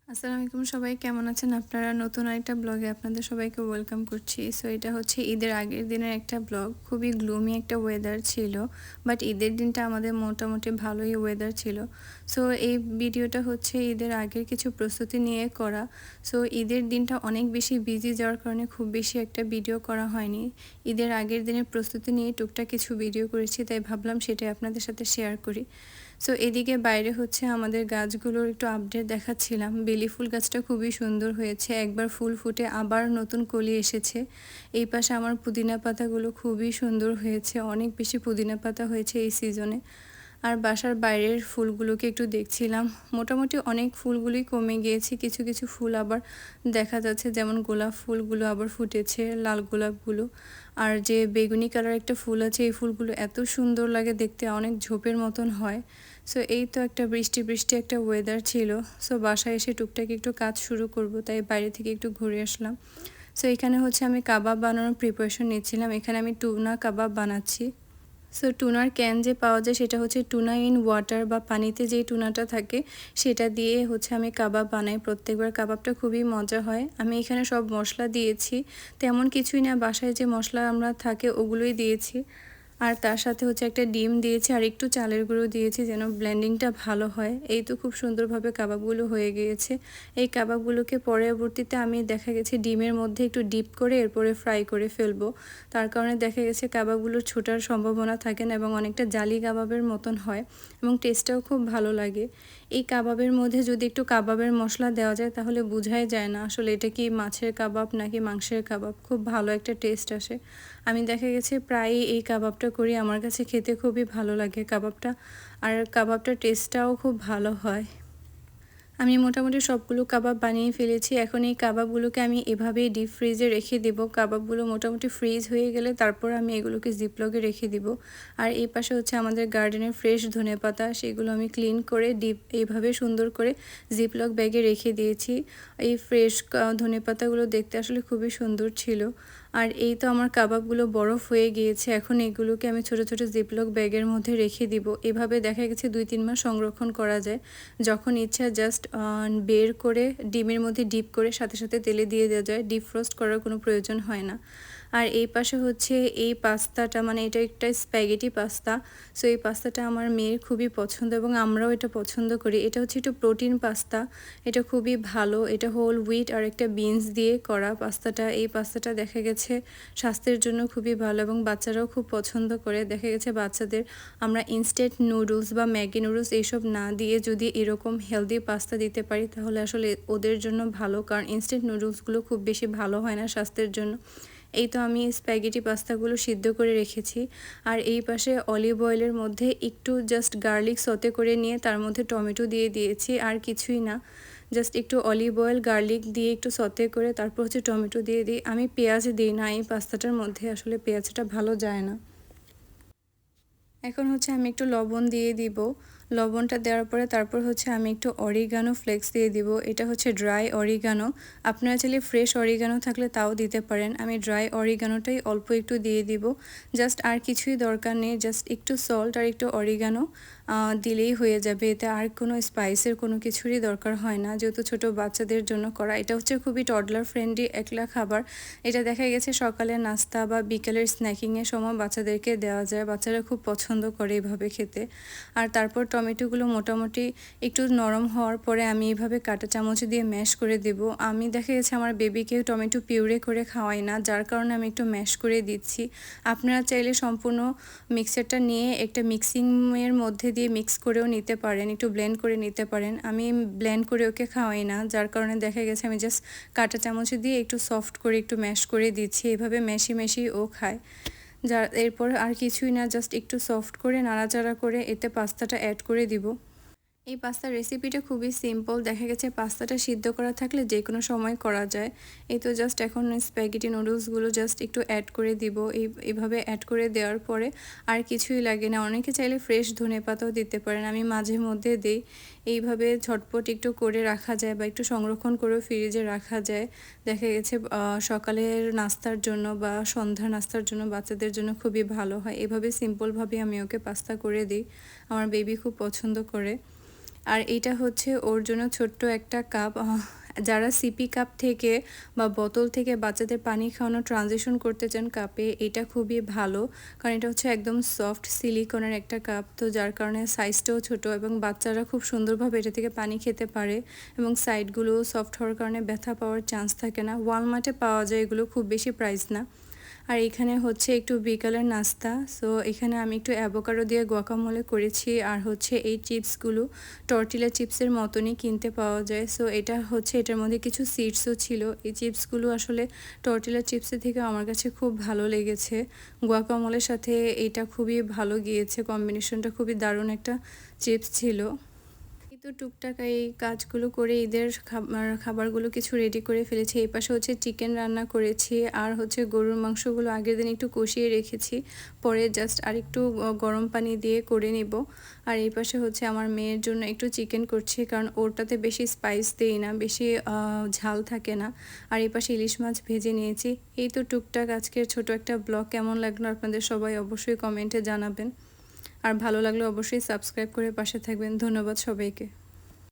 আসসালামু আলাইকুম সবাই কেমন আছেন আপনারা নতুন আরেকটা ব্লগে আপনাদের সবাইকে ওয়েলকাম করছি। সো এটা হচ্ছে ঈদের আগের দিনের একটা ব্লগ। খুবই গ্লুমি একটা ওয়েদার ছিল, বাট ঈদের দিনটা আমাদের মোটামুটি ভালোই ওয়েদার ছিল। সো এই ভিডিওটা হচ্ছে ঈদের আগের কিছু প্রস্তুতি নিয়ে করা। সো ঈদের দিনটা অনেক বেশি বিজি যাওয়ার কারণে খুব বেশি একটা ভিডিও করা হয়নি। ঈদের আগের দিনের প্রস্তুতি নিয়ে টুকটাক কিছু ভিডিও করেছি, তাই ভাবলাম সেটাই আপনাদের সাথে শেয়ার করি। সো এদিকে বাইরে হচ্ছে আমাদের গাছগুলোর একটু আপডেট দেখাচ্ছিলাম। বেলি ফুল গাছটা খুবই সুন্দর হয়েছে, একবার ফুল ফুটে আবার নতুন কলি এসেছে। এই পাশে আমার পুদিনা পাতাগুলো খুবই সুন্দর হয়েছে, অনেক বেশি পুদিনা পাতা হয়েছে এই সিজনে। আর বাসার বাইরের ফুলগুলোকে একটু দেখছিলাম, মোটামুটি অনেক ফুলগুলোই কমে গিয়েছে, কিছু কিছু ফুল আবার দেখা যাচ্ছে, যেমন গোলাপ ফুলগুলো আবার ফুটেছে, লাল গোলাপগুলো। আর যে বেগুনি কালার একটা ফুল আছে, এই ফুলগুলো এত সুন্দর লাগে দেখতে, অনেক ঝোপের মতন হয়। সো এই তো একটা বৃষ্টি বৃষ্টি একটা ওয়েদার ছিল। সো বাসায় এসে টুকটাক একটু কাজ শুরু করব, তাই বাইরে থেকে একটু ঘুরে আসলাম। সো এখানে হচ্ছে আমি কাবাব বানানোর প্রিপারেশন নিচ্ছিলাম। এখানে আমি টুনা কাবাব বানাচ্ছি। সো টুনার ক্যান যে পাওয়া যায় সেটা হচ্ছে টুনা ইন ওয়াটার, বা পানিতে যেই টুনাটা থাকে সেটা দিয়ে হচ্ছে আমি কাবাব বানাই। প্রত্যেকবার কাবাবটা খুবই মজা হয়। আমি এখানে সব মশলা দিয়েছি, তেমন কিছুই না, বাসায় যে মশলা আমরা থাকে ওগুলোই দিয়েছি। আর তার সাথে হচ্ছে একটা ডিম দিয়েছি আর একটু চালের গুঁড়ো দিয়েছি যেন ব্লেন্ডিংটা ভালো হয়। এই তো খুব সুন্দরভাবে কাবাবগুলো হয়ে গিয়েছে। এই কাবাবগুলোকে পরবর্তীতে আমি দেখা গেছে ডিমের মধ্যে একটু ডিপ করে এরপরে ফ্রাই করে ফেলবো। তার কারণে দেখা গেছে কাবাবগুলো ছোটার সম্ভাবনা থাকে না এবং অনেকটা জালি কাবাবের মতন হয় এবং টেস্টটাও খুব ভালো লাগে। এই কাবাবের মধ্যে যদি একটু কাবাবের মশলা দেওয়া যায় তাহলে বোঝাই যায় না আসলে এটা কি মাছের কাবাব নাকি মাংসের কাবাব, খুব ভালো একটা টেস্ট আসে। আমি দেখা গেছে প্রায়ই এই কাবাবটা করি, আমার কাছে খেতে খুবই ভালো লাগে কাবাবটা, আর কাবাবটার টেস্টটাও খুব ভালো হয়। আমি মোটামুটি সবগুলো কাবাব বানিয়ে ফেলেছি। এখন এই কাবাবগুলোকে আমি এভাবেই ডিপ ফ্রিজে রেখে দেব। কাবাবগুলো মোটামুটি ফ্রিজ হয়ে গেলে তারপর আমি এগুলোকে জিপলগে রেখে দিব। আর এই পাশে হচ্ছে আমাদের গার্ডেনের ফ্রেশ ধনেপাতা, সেগুলো আমি ক্লিন করে ডিপ এইভাবে সুন্দর করে জিপলক ব্যাগে রেখে দিয়েছি। এই ফ্রেশ ধনেপাতাগুলো দেখতে আসলে খুবই সুন্দর ছিল। আর এই তো আমার কাবাবগুলো বরফ হয়ে গিয়েছে, এখন এগুলোকে আমি ছোট ছোট জিপলক ব্যাগের মধ্যে রেখে দিব। এভাবে দেখা গেছে 2-3 মাস সংরক্ষণ করা যায়। যখন ইচ্ছা জাস্ট বের করে ডিমের মধ্যে ডিপ করে সাথে সাথে তেলে দিয়ে দেওয়া যায়, ডিপ ফ্রোস্ট করার কোনো প্রয়োজন হয় না। আর এই পাশে হচ্ছে এই পাস্তাটা, মানে এটা একটা স্প্যাগেটি পাস্তা। সো এই পাস্তাটা আমার মেয়ের খুবই পছন্দ এবং আমরাও এটা পছন্দ করি। এটা হচ্ছে একটু প্রোটিন পাস্তা, এটা খুবই ভালো। এটা হোল হুইট আর একটা বিনস দিয়ে করা পাস্তাটা। এই পাস্তাটা দেখা গেছে স্বাস্থ্যের জন্য খুবই ভালো এবং বাচ্চারাও খুব পছন্দ করে। দেখা গেছে বাচ্চাদের আমরা ইনস্ট্যান্ট নুডলস বা ম্যাগি নুডলস এইসব না দিয়ে যদি এরকম হেলদি পাস্তা দিতে পারি তাহলে আসলে ওদের জন্য ভালো, কারণ ইনস্ট্যান্ট নুডলসগুলো খুব বেশি ভালো হয় না স্বাস্থ্যের জন্য। এই তো আমি স্প্যাগেটি পাস্তাগুলো সিদ্ধ করে রেখেছি। আর এই পাশে অলিভ অয়েলের মধ্যে একটু জাস্ট গার্লিক সতে করে নিয়ে তার মধ্যে টমেটো দিয়ে দিয়েছি, আর কিছুই না। জাস্ট একটু অলিভ অয়েল গার্লিক দিয়ে একটু সতে করে তারপর হচ্ছে টমেটো দিয়ে দিই। আমি পেঁয়াজ দিই না এই পাস্তাটার মধ্যে, আসলে পেঁয়াজটা ভালো যায় না। এখন হচ্ছে আমি একটু লবণ দিয়ে দিব। লবণটা দেওয়ার পরে তারপর হচ্ছে আমি একটু অরিগানো ফ্লেক্স দিয়ে দিব। এটা হচ্ছে ড্রাই অরিগানো, আপনারা চাইলে ফ্রেশ অরিগানো থাকলে তাও দিতে পারেন। আমি ড্রাই অরিগানোটাই অল্প একটু দিয়ে দিব, জাস্ট আর কিছুই দরকার নেই, জাস্ট একটু সল্ট আর একটু অরিগানো দিলেই হয়ে যাবে। এতে আর কোনো স্পাইসের কোনো কিছুরই দরকার হয় না, যেহেতু ছোট বাচ্চাদের জন্য করা। এটা হচ্ছে খুবই টডলার ফ্রেন্ডলি একলা খাবার। এটা দেখা গেছে সকালের নাস্তা বা বিকেলের স্ন্যাকিংয়ের সময় বাচ্চাদেরকে দেওয়া যায়, বাচ্চারা খুব পছন্দ করে এভাবে খেতে। আর তারপর টমেটোগুলো মোটামুটি একটু নরম হওয়ার পরে আমি এইভাবে কাঁটা চামচ দিয়ে ম্যাশ করে দেব। আমি দেখা গেছে আমার বেবিকেও টমেটো পিউরে করে খাওয়াই না, যার কারণে আমি একটু ম্যাশ করে দিচ্ছি। আপনারা চাইলে সম্পূর্ণ মিক্সারটা নিয়ে একটা মিক্সিংয়ের মধ্যে দিয়ে মিক্স করেও নিতে পারেন, একটু ব্লেন্ড করে নিতে পারেন। আমি ব্লেন্ড করে ওকে খাওয়াই না, যার কারণে দেখা গেছে আমি জাস্ট কাঁটা চামচ দিয়ে একটু সফট করে একটু ম্যাশ করে দিচ্ছি। এভাবে ম্যাশি ম্যাশি ও খায়। যার এরপর আর কিছুই না, জাস্ট একটু সফট করে নাড়াচাড়া করে এতে পাস্তাটা অ্যাড করে দিব। এই পাস্তার রেসিপিটা খুবই সিম্পল, দেখা গেছে পাস্তাটা সিদ্ধ করা থাকলে যে কোনো সময় করা যায়। এই তো জাস্ট এখন স্প্যাগেটি নুডলসগুলো জাস্ট একটু অ্যাড করে দিব। এইভাবে অ্যাড করে দেওয়ার পরে আর কিছুই লাগে না। অনেকে চাইলে ফ্রেশ ধনেপাতাও দিতে পারেন, আমি মাঝে মধ্যে দিই। এইভাবে ঝটপট একটু করে রাখা যায় বা একটু সংরক্ষণ করেও ফ্রিজে রাখা যায়। দেখা গেছে সকালের নাস্তার জন্য বা সন্ধ্যা নাস্তার জন্য বাচ্চাদের জন্য খুবই ভালো হয়। এভাবে সিম্পলভাবে আমি ওকে পাস্তা করে দিই, আমার বেবি খুব পছন্দ করে। আর এটা হচ্ছে ওর জন্য ছোট্ট একটা কাপ। যারা সিপি কাপ থেকে বা বোতল থেকে বাচ্চাদের পানি খাওয়ানো ট্রানজিশন করতে চান কাপে, এটা খুবই ভালো, কারণ এটা হচ্ছে একদম সফট সিলিকনের একটা কাপ, তো যার কারণে সাইজটাও ছোট এবং বাচ্চারা খুব সুন্দরভাবে এটা থেকে পানি খেতে পারে এবং সাইডগুলো সফট হওয়ার কারণে ব্যথা পাওয়ার চান্স থাকে না। ওয়ালমার্টে পাওয়া যায় এগুলো, খুব বেশি প্রাইস না। আর এখানে হচ্ছে একটু বিকালের নাস্তা। সো এখানে আমি একটু অ্যাভোকাডো দিয়ে গুয়াকামোলে করেছি। আর হচ্ছে এই চিপসগুলো টর্টিলা চিপসের মতনই কিনতে পাওয়া যায়। সো এটা হচ্ছে, এটার মধ্যে কিছু সিডসও ছিল। এই চিপসগুলো আসলে টর্টিলা চিপসের থেকে আমার কাছে খুব ভালো লেগেছে। গুয়াকামোলের সাথে এটা খুবই ভালো গিয়েছে, কম্বিনেশনটা খুবই দারুণ একটা চিপস ছিল। তো টুকটাক এই কাজগুলো করে ঈদের খাবারগুলো কিছু রেডি করে ফেলেছি। এই পাশে হচ্ছে চিকেন রান্না করেছি, আর হচ্ছে গরুর মাংসগুলো আগের দিন একটু কষিয়ে রেখেছি, পরে জাস্ট আর একটু গরম পানি দিয়ে করে নিব। আর এই পাশে হচ্ছে আমার মেয়ের জন্য একটু চিকেন করছি, কারণ ওরটাতে বেশি স্পাইস দেই না, বেশি ঝাল থাকে না। আর এই পাশে ইলিশ মাছ ভেজে নিয়েছি। এই তো টুকটাক আজকের ছোট একটা ব্লগ কেমন লাগলো আপনাদের সবাই অবশ্যই কমেন্টে জানাবেন। আর ভালো লাগলে অবশ্যই সাবস্ক্রাইব করে পাশে থাকবেন। ধন্যবাদ সবাইকে।